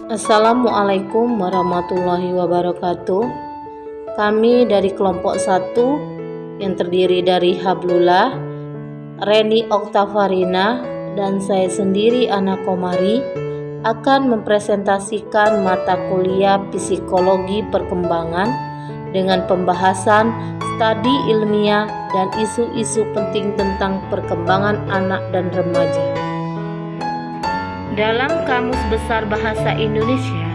Assalamualaikum warahmatullahi wabarakatuh. Kami dari kelompok 1 yang terdiri dari Hablullah, Reni Oktavarina, dan saya sendiri Ana Komari akan mempresentasikan mata kuliah Psikologi Perkembangan dengan pembahasan studi ilmiah dan isu-isu penting tentang perkembangan anak dan remaja. Dalam Kamus Besar Bahasa Indonesia,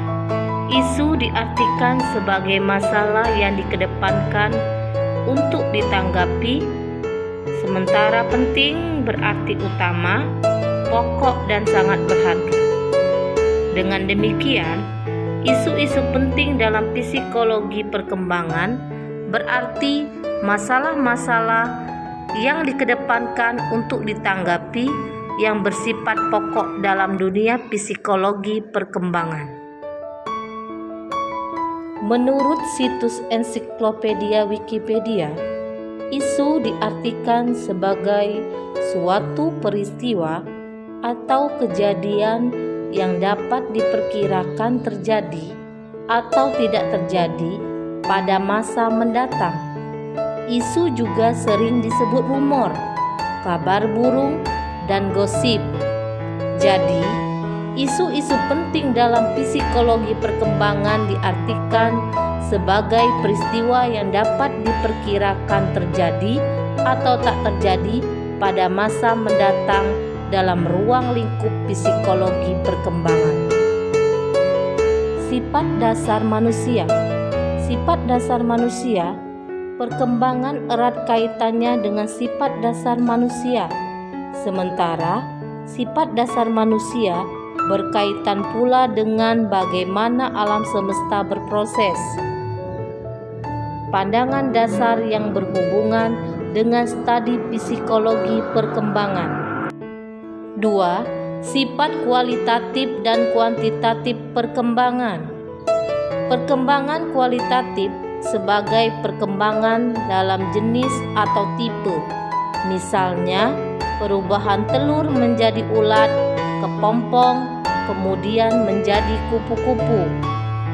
isu diartikan sebagai masalah yang dikedepankan untuk ditanggapi, sementara penting berarti utama, pokok, dan sangat berharga. Dengan demikian, isu-isu penting dalam psikologi perkembangan berarti masalah-masalah yang dikedepankan untuk ditanggapi yang bersifat pokok dalam dunia psikologi perkembangan. Menurut situs ensiklopedia Wikipedia, isu diartikan sebagai suatu peristiwa atau kejadian yang dapat diperkirakan terjadi atau tidak terjadi pada masa mendatang. Isu juga sering disebut rumor, kabar burung, dan gosip. Jadi, isu-isu penting dalam psikologi perkembangan diartikan sebagai peristiwa yang dapat diperkirakan terjadi atau tak terjadi pada masa mendatang dalam ruang lingkup psikologi perkembangan. Sifat dasar manusia. Sifat dasar manusia, perkembangan erat kaitannya dengan sifat dasar manusia. Sementara sifat dasar manusia berkaitan pula dengan bagaimana alam semesta berproses. Pandangan dasar yang berhubungan dengan studi psikologi perkembangan. 2. Sifat kualitatif dan kuantitatif perkembangan. Perkembangan kualitatif sebagai perkembangan dalam jenis atau tipe. Misalnya, perubahan telur menjadi ulat, kepompong, kemudian menjadi kupu-kupu.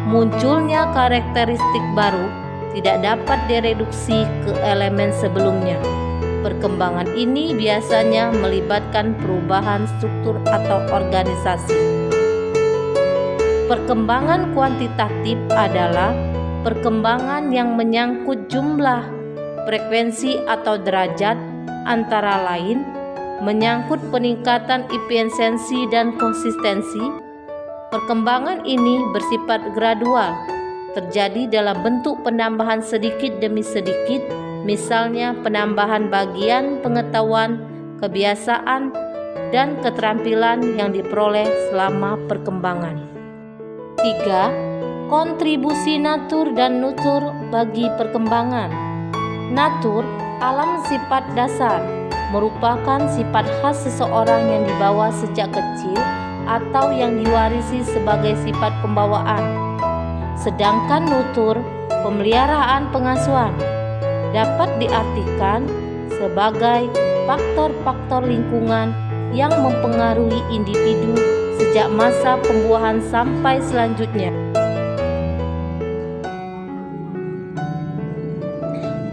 Munculnya karakteristik baru tidak dapat direduksi ke elemen sebelumnya. Perkembangan ini biasanya melibatkan perubahan struktur atau organisasi. Perkembangan kuantitatif adalah perkembangan yang menyangkut jumlah, frekuensi atau derajat, antara lain menyangkut peningkatan efisiensi dan konsistensi. Perkembangan ini bersifat gradual, terjadi dalam bentuk penambahan sedikit demi sedikit, misalnya penambahan bagian pengetahuan, kebiasaan, dan keterampilan yang diperoleh selama perkembangan. 3. Kontribusi natur dan nurtur bagi perkembangan. Natur, alam sifat dasar, merupakan sifat khas seseorang yang dibawa sejak kecil atau yang diwarisi sebagai sifat pembawaan. Sedangkan nutur, pemeliharaan pengasuhan, dapat diartikan sebagai faktor-faktor lingkungan yang mempengaruhi individu sejak masa pembuahan sampai selanjutnya.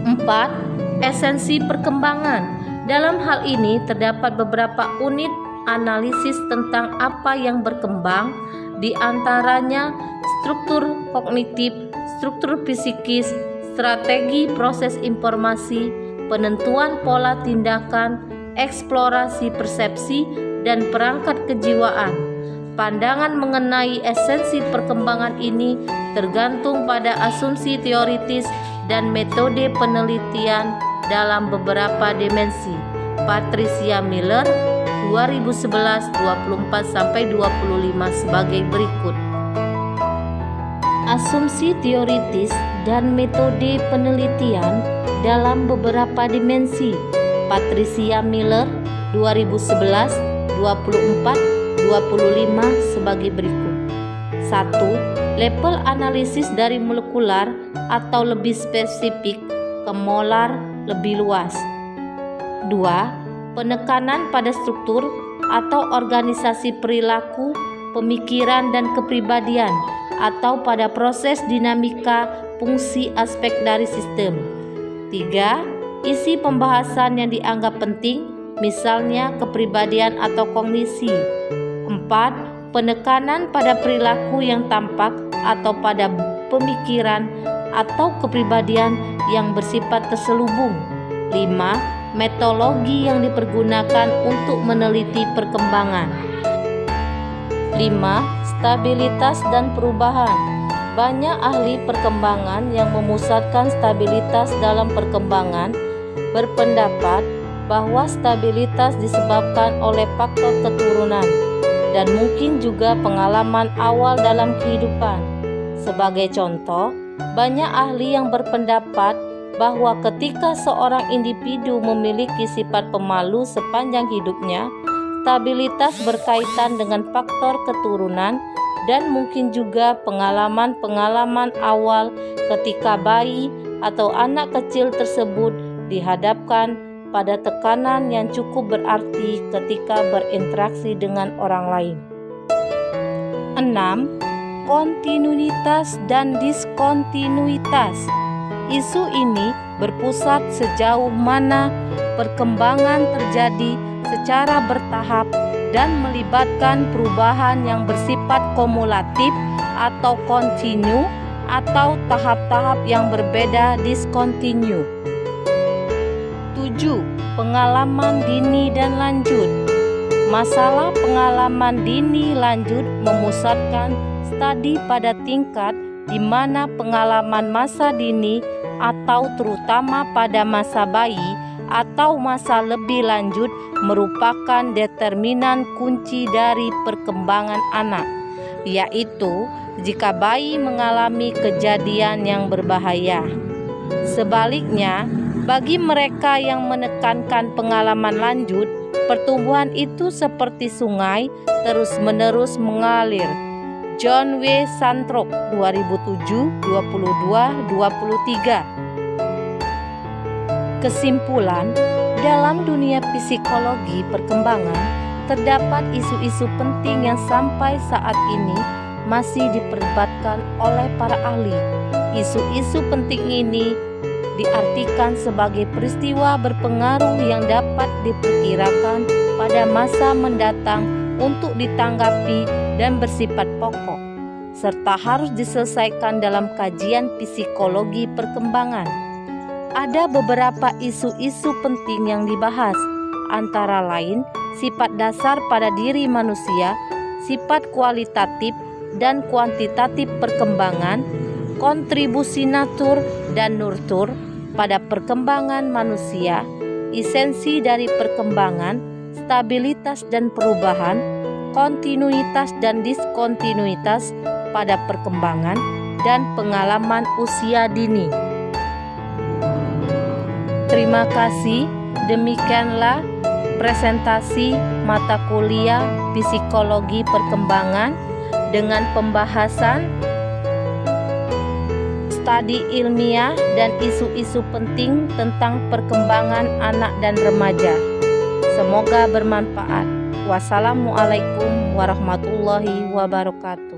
4. Esensi perkembangan. Dalam hal ini terdapat beberapa unit analisis tentang apa yang berkembang, di antaranya struktur kognitif, struktur psikis, strategi proses informasi, penentuan pola tindakan, eksplorasi persepsi, dan perangkat kejiwaan. Pandangan mengenai esensi perkembangan ini tergantung pada asumsi teoritis dan metode penelitian dalam beberapa dimensi. Patricia Miller 2011 24-25 sebagai berikut. Asumsi teoritis dan metode penelitian dalam beberapa dimensi. Patricia Miller 2011 24-25 sebagai berikut. 1. Level analisis dari molekular atau lebih spesifik ke molar lebih luas. 2. Penekanan pada struktur atau organisasi perilaku pemikiran dan kepribadian, atau pada proses dinamika fungsi aspek dari sistem. 3. Isi pembahasan yang dianggap penting, misalnya kepribadian atau kognisi. 4. Penekanan pada perilaku yang tampak atau pada pemikiran atau kepribadian yang bersifat terselubung. 5. Metodologi yang dipergunakan untuk meneliti perkembangan. 5. Stabilitas dan perubahan. Banyak ahli perkembangan yang memusatkan stabilitas dalam perkembangan berpendapat bahwa stabilitas disebabkan oleh faktor keturunan dan mungkin juga pengalaman awal dalam kehidupan. Sebagai contoh, banyak ahli yang berpendapat bahwa ketika seorang individu memiliki sifat pemalu sepanjang hidupnya, stabilitas berkaitan dengan faktor keturunan dan mungkin juga pengalaman-pengalaman awal ketika bayi atau anak kecil tersebut dihadapkan pada tekanan yang cukup berarti ketika berinteraksi dengan orang lain. 6. Kontinuitas dan diskontinuitas. Isu ini berpusat sejauh mana perkembangan terjadi secara bertahap dan melibatkan perubahan yang bersifat kumulatif atau kontinu atau tahap-tahap yang berbeda diskontinu. 7. Pengalaman dini dan lanjut. Masalah pengalaman dini lanjut memusatkan studi pada tingkat di mana pengalaman masa dini atau terutama pada masa bayi atau masa lebih lanjut merupakan determinan kunci dari perkembangan anak, yaitu jika bayi mengalami kejadian yang berbahaya. Sebaliknya, bagi mereka yang menekankan pengalaman lanjut, pertumbuhan itu seperti sungai terus-menerus mengalir. John W. Santrop, 2007, 22-23. Kesimpulan, dalam dunia psikologi perkembangan, terdapat isu-isu penting yang sampai saat ini masih diperdebatkan oleh para ahli. Isu-isu penting ini diartikan sebagai peristiwa berpengaruh yang dapat diperkirakan pada masa mendatang untuk ditanggapi dan bersifat pokok, serta harus diselesaikan dalam kajian psikologi perkembangan. Ada beberapa isu-isu penting yang dibahas, antara lain sifat dasar pada diri manusia, sifat kualitatif dan kuantitatif perkembangan, kontribusi natur dan nurtur pada perkembangan manusia, esensi dari perkembangan, stabilitas dan perubahan, kontinuitas dan diskontinuitas pada perkembangan, dan pengalaman usia dini. Terima kasih, demikianlah presentasi mata kuliah Psikologi Perkembangan dengan pembahasan studi ilmiah dan isu-isu penting tentang perkembangan anak dan remaja. Semoga bermanfaat. Wassalamualaikum warahmatullahi wabarakatuh.